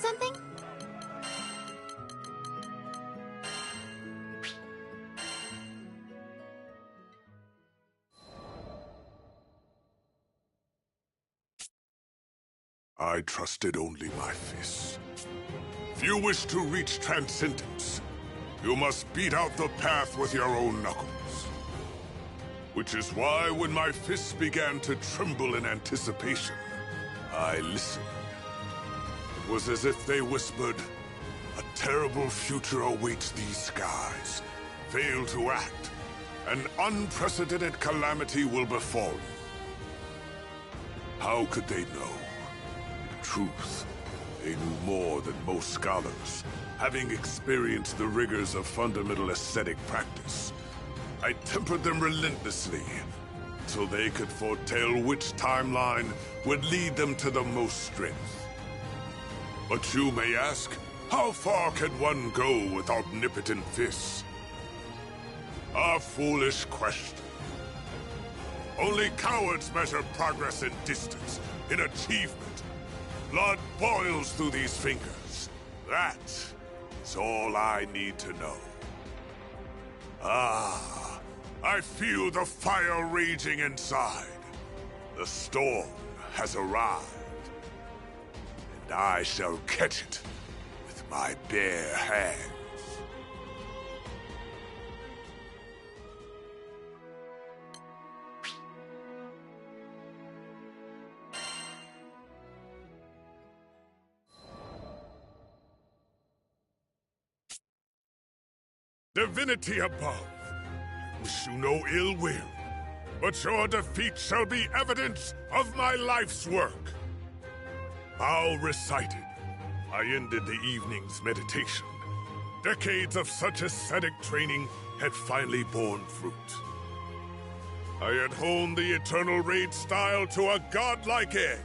something? I trusted only my fists. If you wish to reach transcendence, you must beat out the path with your own knuckles. Which is why when my fists began to tremble in anticipation, I listened. It was as if they whispered, "A terrible future awaits these skies. Fail to act. An unprecedented calamity will befall you." How could they know? In truth, they knew more than most scholars, having experienced the rigors of fundamental aesthetic practice. I tempered them relentlessly, so they could foretell which timeline would lead them to the most strength. But you may ask, how far can one go with omnipotent fists? A foolish question. Only cowards measure progress in distance, in achievement. Blood boils through these fingers. That is all I need to know. Ah, I feel the fire raging inside. The storm has arrived. And I shall catch it with my bare hands. Divinity above, I wish you no ill will, but your defeat shall be evidence of my life's work. Vow recited, I ended the evening's meditation. Decades of such ascetic training had finally borne fruit. I had honed the eternal raid style to a godlike edge.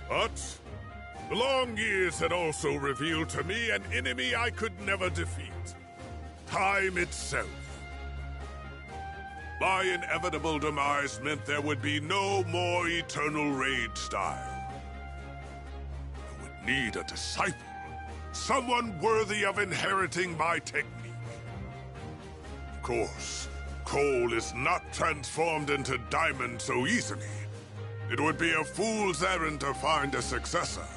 But the long years had also revealed to me an enemy I could never defeat. Time itself. My inevitable demise meant there would be no more eternal raid style. I would need a disciple, someone worthy of inheriting my technique. Of course, coal is not transformed into diamond so easily. It would be a fool's errand to find a successor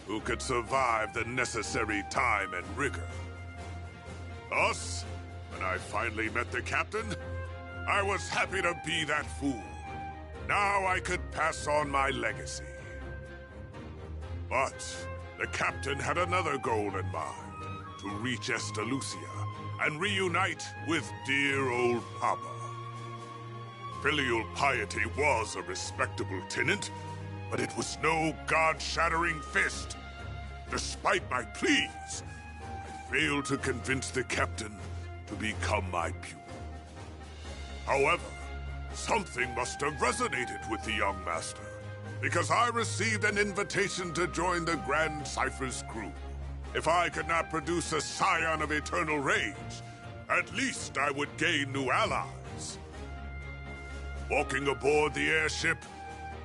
who could survive the necessary time and rigor. Thus, when I finally met the captain, I was happy to be that fool. Now I could pass on my legacy. But the captain had another goal in mind, to reach Estalucia and reunite with dear old Papa. Filial piety was a respectable tenet, but it was no god-shattering fist. Despite my pleas, I failed to convince the captain to become my pupil. However, something must have resonated with the young master, because I received an invitation to join the Grand Cypher's crew. If I could not produce a scion of eternal rage, at least I would gain new allies. Walking aboard the airship,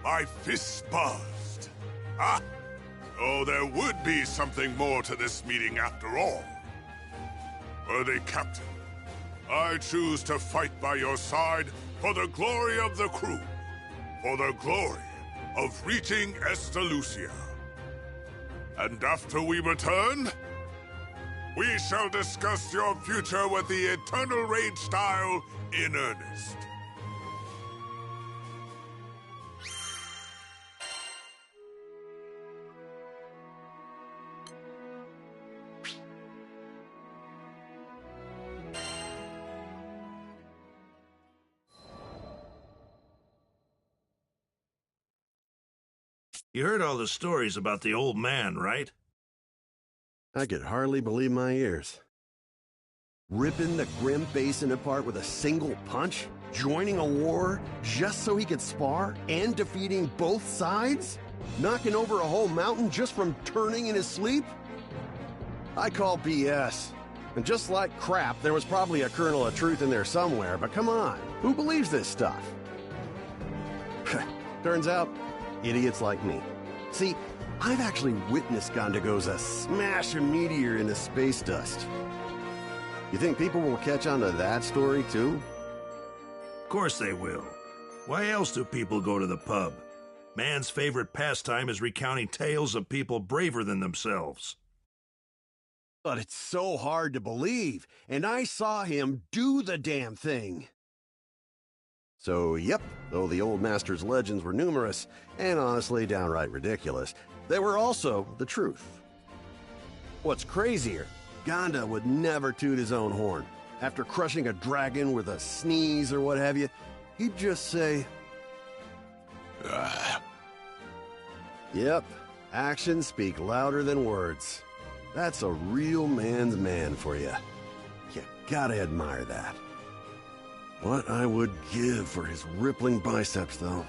my fists buzzed. Ah! Oh, there would be something more to this meeting after all. Worthy Captain, I choose to fight by your side for the glory of the crew, for the glory of reaching Estalucia. And after we return, we shall discuss your future with the Eternal Raid style in earnest. You heard all the stories about the old man, right? I could hardly believe my ears. Ripping the Grim Basin apart with a single punch? Joining a war just so he could spar? And defeating both sides? Knocking over a whole mountain just from turning in his sleep? I call BS. And just like crap, there was probably a kernel of truth in there somewhere, but come on, who believes this stuff? Turns out, idiots like me. See, I've actually witnessed Ghandagoza smash a meteor into space dust. You think people will catch on to that story, too? Of course they will. Why else do people go to the pub? Man's favorite pastime is recounting tales of people braver than themselves. But it's so hard to believe, and I saw him do the damn thing. So, yep, though the old master's legends were numerous, and honestly downright ridiculous, they were also the truth. What's crazier, Ganda would never toot his own horn. After crushing a dragon with a sneeze or what have you, he'd just say, Yep, actions speak louder than words. That's a real man's man for you. You gotta admire that. What I would give for his rippling biceps, though.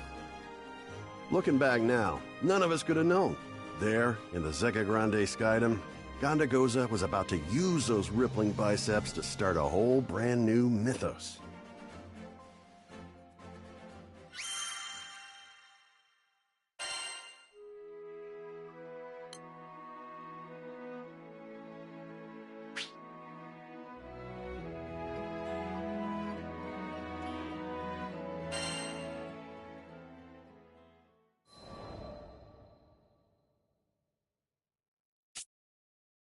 Looking back now, none of us could have known. There, in the Zeka Grande Skydom, Ghandagoza was about to use those rippling biceps to start a whole brand new mythos.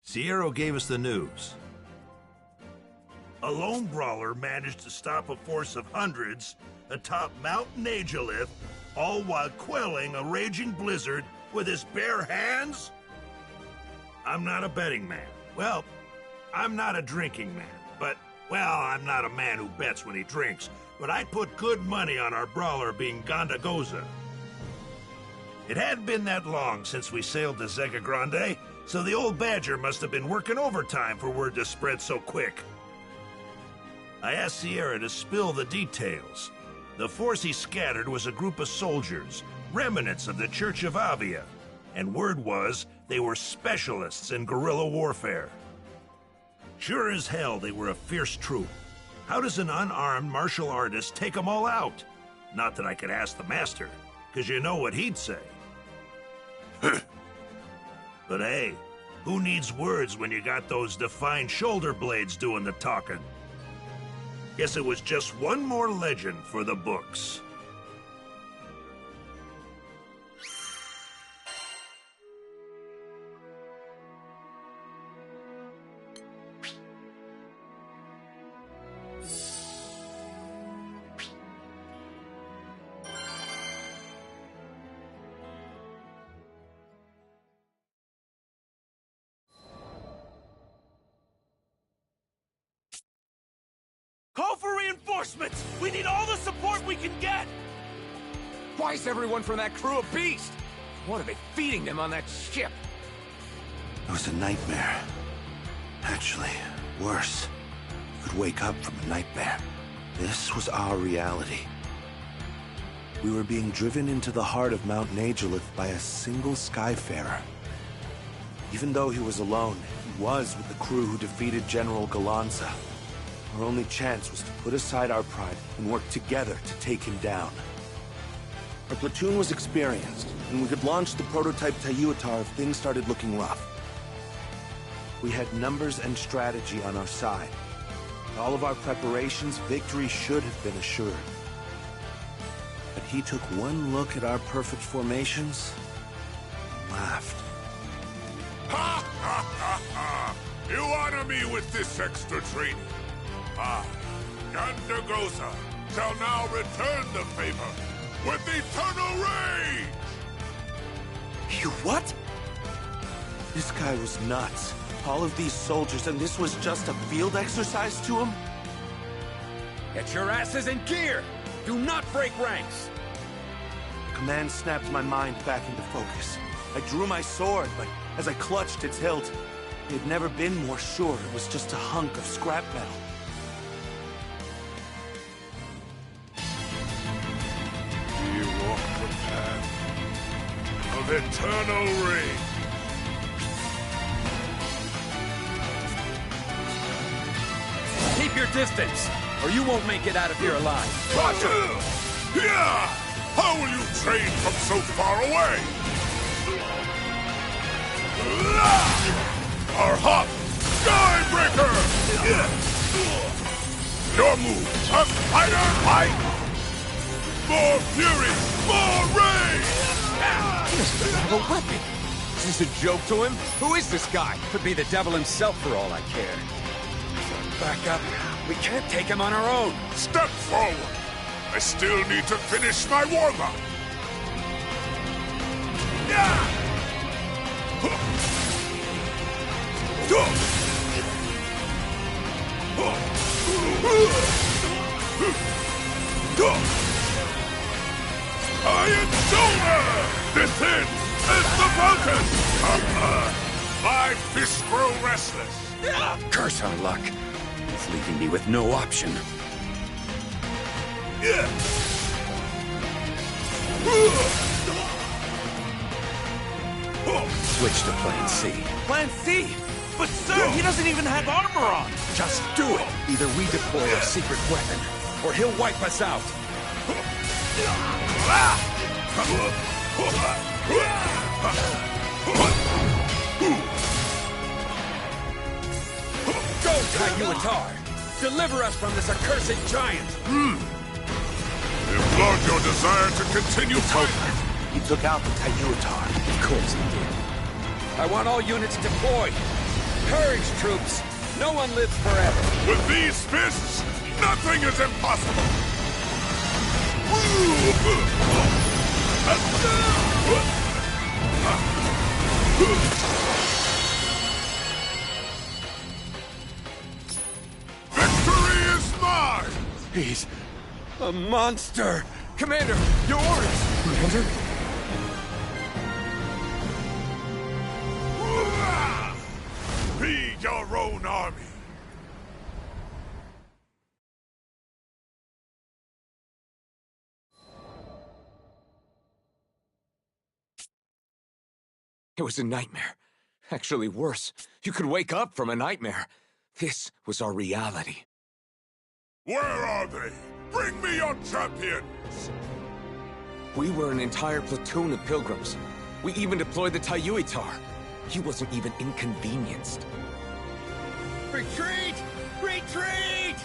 Sierra gave us the news. A lone brawler managed to stop a force of hundreds atop Mount Nagelith, all while quelling a raging blizzard with his bare hands? I'm not a betting man. Well, I'm not a drinking man. But, well, I'm not a man who bets when he drinks. But I'd put good money on our brawler being Ghandagoza. It hadn't been that long since we sailed to Zeka Grande, so the old badger must have been working overtime for word to spread so quick. I asked Sierra to spill the details. The force he scattered was a group of soldiers, remnants of the Church of Avia, and word was they were specialists in guerrilla warfare. Sure as hell they were a fierce troop. How does an unarmed martial artist take them all out? Not that I could ask the master, because you know what he'd say. But hey, who needs words when you got those defined shoulder blades doing the talking? Guess it was just one more legend for the books. Call for reinforcements! We need all the support we can get! Why is everyone from that crew a beast? What are they feeding them on that ship? It was a nightmare. Actually, worse. You could wake up from a nightmare. This was our reality. We were being driven into the heart of Mount Nagelith by a single Skyfarer. Even though he was alone, he was with the crew who defeated General Ghandagoza. Our only chance was to put aside our pride and work together to take him down. Our platoon was experienced, and we could launch the prototype Tayuatar if things started looking rough. We had numbers and strategy on our side. With all of our preparations, victory should have been assured. But he took one look at our perfect formations and laughed. Ha ha ha ha! You honor me with this extra training. I, Ghandagoza, shall now return the favor with eternal rage! You what? This guy was nuts. All of these soldiers, and this was just a field exercise to him? Get your asses in gear! Do not break ranks! Command snapped my mind back into focus. I drew my sword, but as I clutched its hilt, it had never been more sure it was just a hunk of scrap metal. We walk the path of eternal rage. Keep your distance, or you won't make it out of here alive. Roger! Yeah! How will you train from so far away? Our hot Skybreaker! Your move, a spider bite! More fury, more rage! He doesn't even have a weapon. Is this a joke to him? Who is this guy? Could be the devil himself for all I care. Back up. We can't take him on our own. Step forward! I still need to finish my warm-up! Iron Shoulder! Descend as the fountain! My fists grow restless! Curse our luck. It's leaving me with no option. Switch to plan C. Plan C! But sir, he doesn't even have armor on! Just do it! Either we deploy a secret weapon, or he'll wipe us out. Go, Tayuatar! Deliver us from this accursed giant! Implore your desire to continue fighting. He took out the Tayuatar. Of course he did. I want all units deployed. Courage, troops! No one lives forever. With these fists, nothing is impossible! Victory is mine! He's a monster! Commander, your orders! Commander? Be your own army! It was a nightmare. Actually worse. You could wake up from a nightmare. This was our reality. Where are they? Bring me your champions! We were an entire platoon of pilgrims. We even deployed the Tayuitar. He wasn't even inconvenienced. Retreat! Retreat!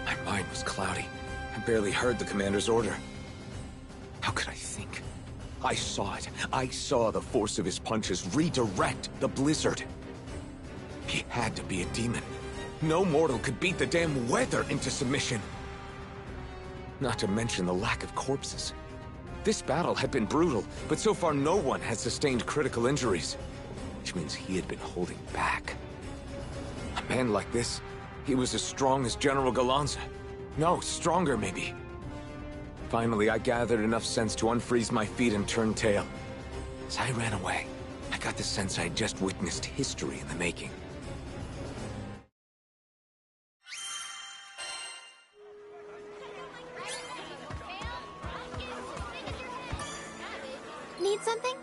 My mind was cloudy. I barely heard the commander's order. How could I think? I saw it. I saw the force of his punches redirect the blizzard. He had to be a demon. No mortal could beat the damn weather into submission. Not to mention the lack of corpses. This battle had been brutal, but so far no one had sustained critical injuries. Which means he had been holding back. A man like this, he was as strong as General Ghandagoza. No, stronger maybe. Finally, I gathered enough sense to unfreeze my feet and turn tail. As I ran away, I got the sense I'd just witnessed history in the making. Need something?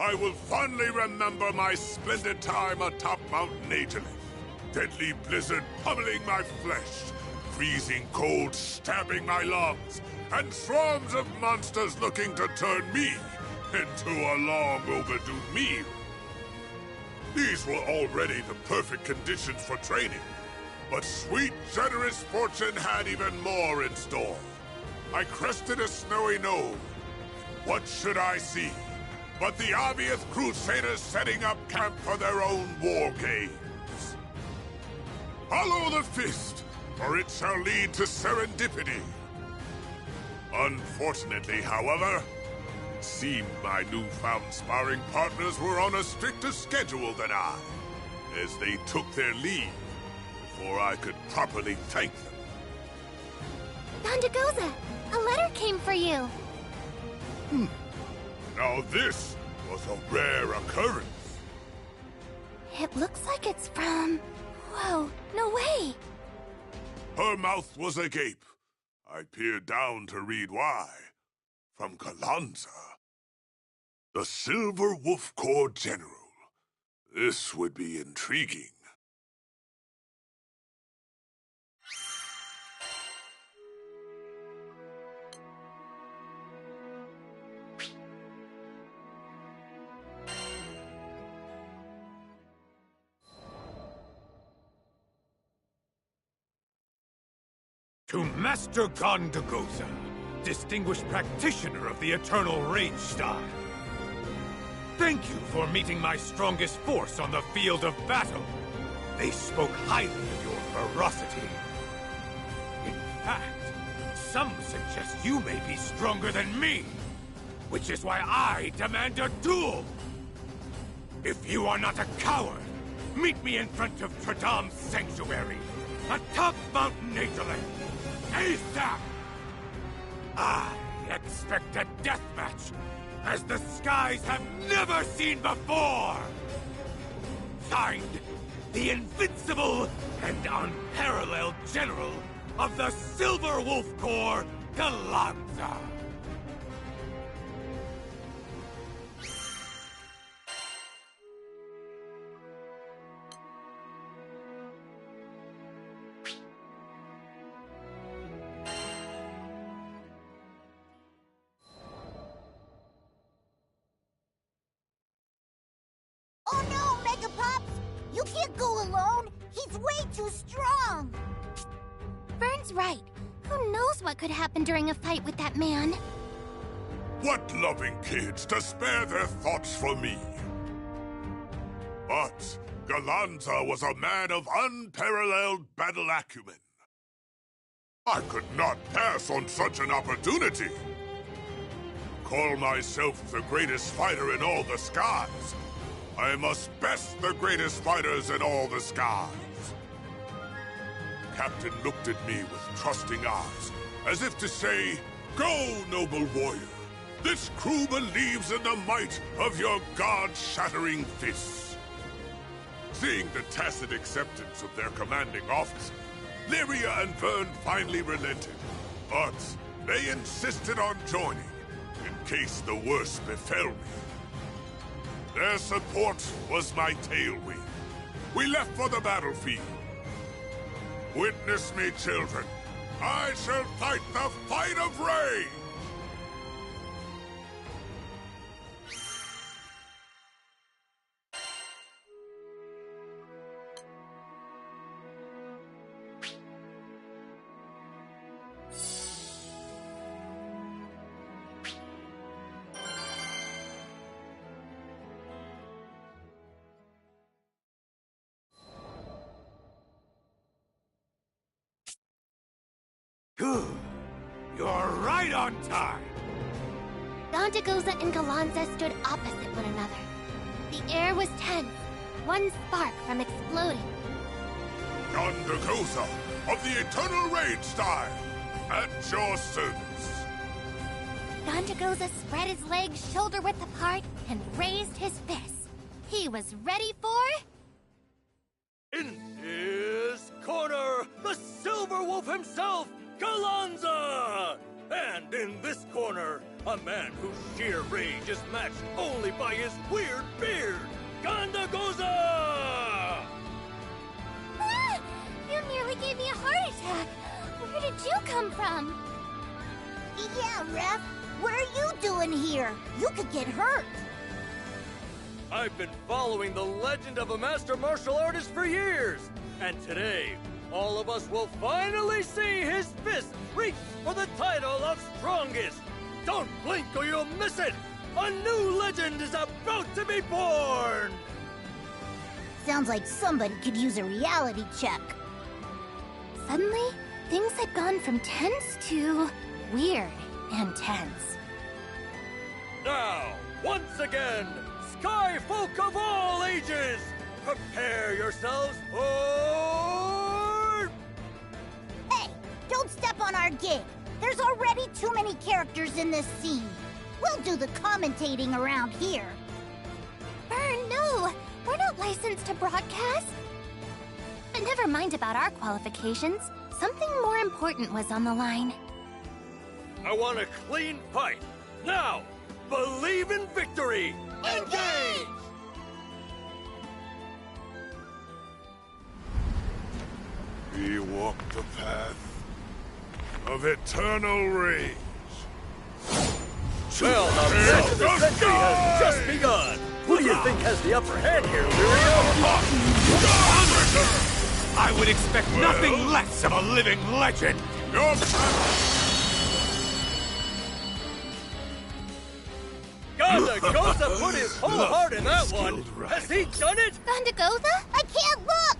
I will fondly remember my splendid time atop Mount Nagelith. Deadly blizzard pummeling my flesh, freezing cold stabbing my lungs, and swarms of monsters looking to turn me into a long-overdue meal. These were already the perfect conditions for training, but sweet, generous fortune had even more in store. I crested a snowy knoll. What should I see but the obvious crusaders setting up camp for their own war games? Follow the fist, for it shall lead to serendipity. Unfortunately, however, it seemed my newfound sparring partners were on a stricter schedule than I, as they took their leave before I could properly thank them. Ghandagoza, a letter came for you. Now this was a rare occurrence. It looks like it's from... Whoa, no way. Her mouth was agape. I peered down to read why. From Ghandagoza. The Silver Wolf Corps General. This would be intriguing. To Master Ghandagoza, distinguished practitioner of the Eternal Rage style. Thank you for meeting my strongest force on the field of battle. They spoke highly of your ferocity. In fact, some suggest you may be stronger than me, which is why I demand a duel. If you are not a coward, meet me in front of Tradam's sanctuary, atop Mount Nagerland. ASAP! I expect a deathmatch, as the skies have never seen before! Signed, the invincible and unparalleled General of the Silver Wolf Corps, Ghandagoza! Oh no, Mega Pops! You can't go alone! He's way too strong! Vern's right. Who knows what could happen during a fight with that man? What loving kids to spare their thoughts for me! But Ghandagoza was a man of unparalleled battle acumen. I could not pass on such an opportunity. Call myself the greatest fighter in all the skies. I must best the greatest fighters in all the skies. Captain looked at me with trusting eyes, as if to say, "Go, noble warrior! This crew believes in the might of your god-shattering fists." Seeing the tacit acceptance of their commanding officer, Lyria and Vern finally relented, but they insisted on joining, in case the worst befell me. Their support was my tailwind. We left for the battlefield. Witness me, children. I shall fight the fight of rage! Good. You're right on time. Ghandagoza and Ghandagoza stood opposite one another. The air was tense, one spark from exploding. Ghandagoza of the Eternal Rage style, at your service. Ghandagoza spread his legs shoulder-width apart and raised his fists. He was ready for... In his corner, the Silver Wolf himself, Ghandagoza! And in this corner, a man whose sheer rage is matched only by his weird beard, Ghandagoza! Ah! You nearly gave me a heart attack! Where did you come from? Yeah, Ref. What are you doing here? You could get hurt. I've been following the legend of a master martial artist for years, and today, all of us will finally see his fist reach for the title of strongest! Don't blink or you'll miss it! A new legend is about to be born! Sounds like somebody could use a reality check. Suddenly, things had gone from tense to weird and tense. Now, once again, Sky Folk of all ages, prepare yourselves for... Hey, don't step on our gig. There's already too many characters in this scene. We'll do the commentating around here. Vern, no! We're not licensed to broadcast. But never mind about our qualifications. Something more important was on the line. I want a clean fight. Now, believe in victory! Engage! We walk the path of eternal rage. Well, the match of the century has just begun! Who do you think has the upper hand here, Lirio? I would expect nothing less of a living legend! Ghandagoza put his whole heart in that one! Has he done it? Ghandagoza? I can't look!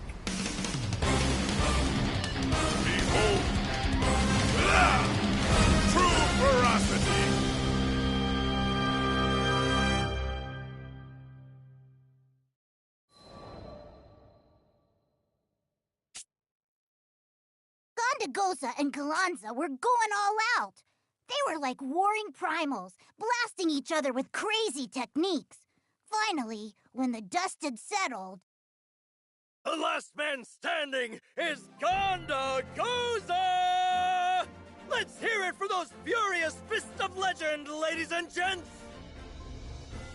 Behold! True ferocity! Ghandagoza and Ghandagoza were going all out. They were like warring primals, blasting each other with crazy techniques. Finally, when the dust had settled... The last man standing is Ghandagoza! Let's hear it for those furious fists of legend, ladies and gents!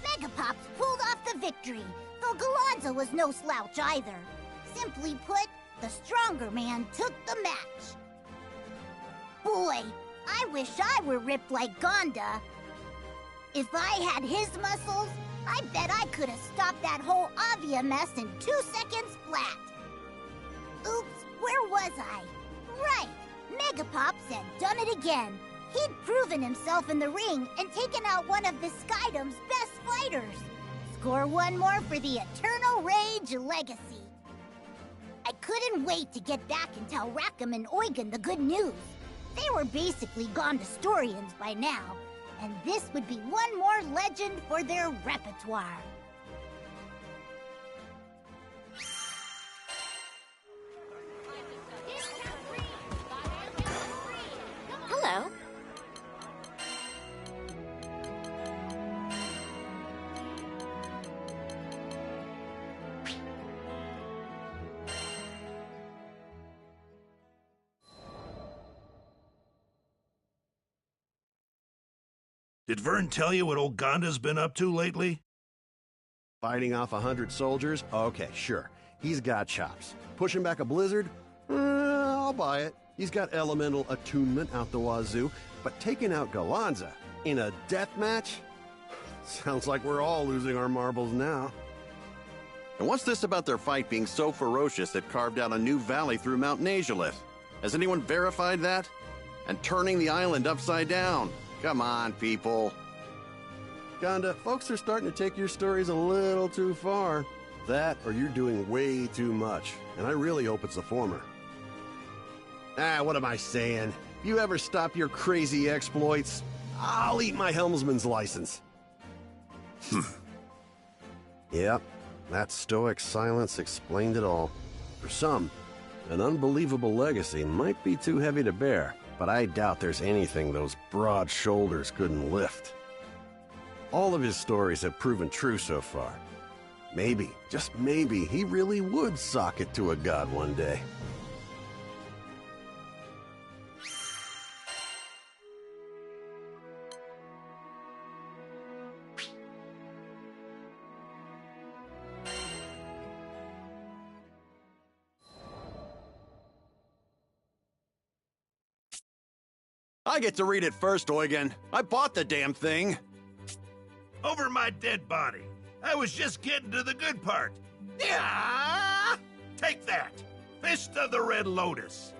Megapops pulled off the victory, though Ghandagoza was no slouch either. Simply put, the stronger man took the match. Boy, I wish I were ripped like Ganda. If I had his muscles, I bet I could have stopped that whole Avia mess in 2 seconds flat. Oops, where was I? Right, Megapops had done it again. He'd proven himself in the ring and taken out one of the Skydom's best fighters. Score one more for the Eternal Rage legacy. I couldn't wait to get back and tell Rackham and Eugen the good news. They were basically Gondastorians by now, and this would be one more legend for their repertoire. Hello. Did Vern tell you what old Ganda's been up to lately? Fighting off 100 soldiers? Okay, sure. He's got chops. Pushing back a blizzard? I'll buy it. He's got elemental attunement out the wazoo. But taking out Ghandagoza in a death match? Sounds like we're all losing our marbles now. And what's this about their fight being so ferocious it carved out a new valley through Mount Nazhalith? Has anyone verified that? And turning the island upside down? Come on, people. Ganda, folks are starting to take your stories a little too far. That, or you're doing way too much. And I really hope it's the former. What am I saying? If you ever stop your crazy exploits, I'll eat my helmsman's license. Yep, that stoic silence explained it all. For some, an unbelievable legacy might be too heavy to bear, but I doubt there's anything those broad shoulders couldn't lift. All of his stories have proven true so far. Maybe, just maybe, he really would sock it to a god one day. I get to read it first, Eugen. I bought the damn thing. Over my dead body. I was just getting to the good part. Yeah! Take that! Fist of the Red Lotus.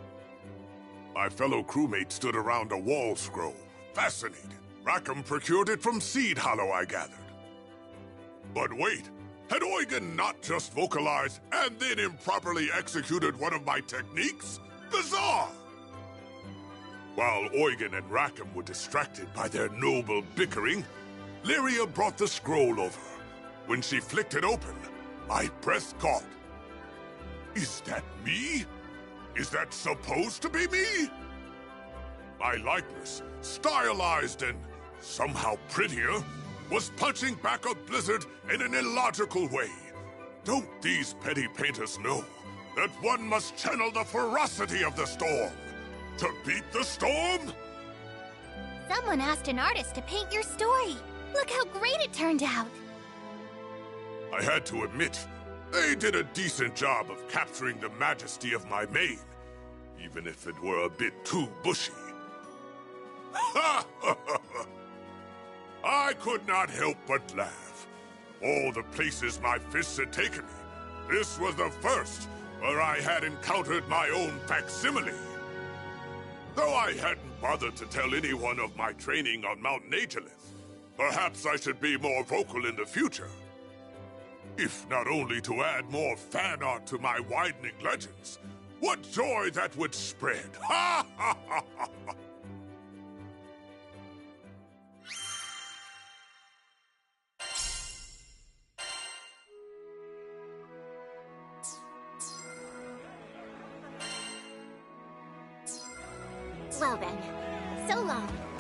My fellow crewmate stood around a wall scroll, fascinated. Rackham procured it from Seed Hollow, I gathered. But wait, had Eugen not just vocalized and then improperly executed one of my techniques? Bizarre! While Eugen and Rackham were distracted by their noble bickering, Lyria brought the scroll over. When she flicked it open, my breath caught. Is that me? Is that supposed to be me? My likeness, stylized and somehow prettier, was punching back a blizzard in an illogical way. Don't these petty painters know that one must channel the ferocity of the storm to beat the storm? Someone asked an artist to paint your story. Look how great it turned out! I had to admit, they did a decent job of capturing the majesty of my mane, even if it were a bit too bushy. I could not help but laugh. All the places my fists had taken me, this was the first where I had encountered my own facsimile. Though I hadn't bothered to tell anyone of my training on Mount Nagelith, perhaps I should be more vocal in the future. If not only to add more fan art to my widening legends, what joy that would spread! Ha ha ha ha! Well then, so long.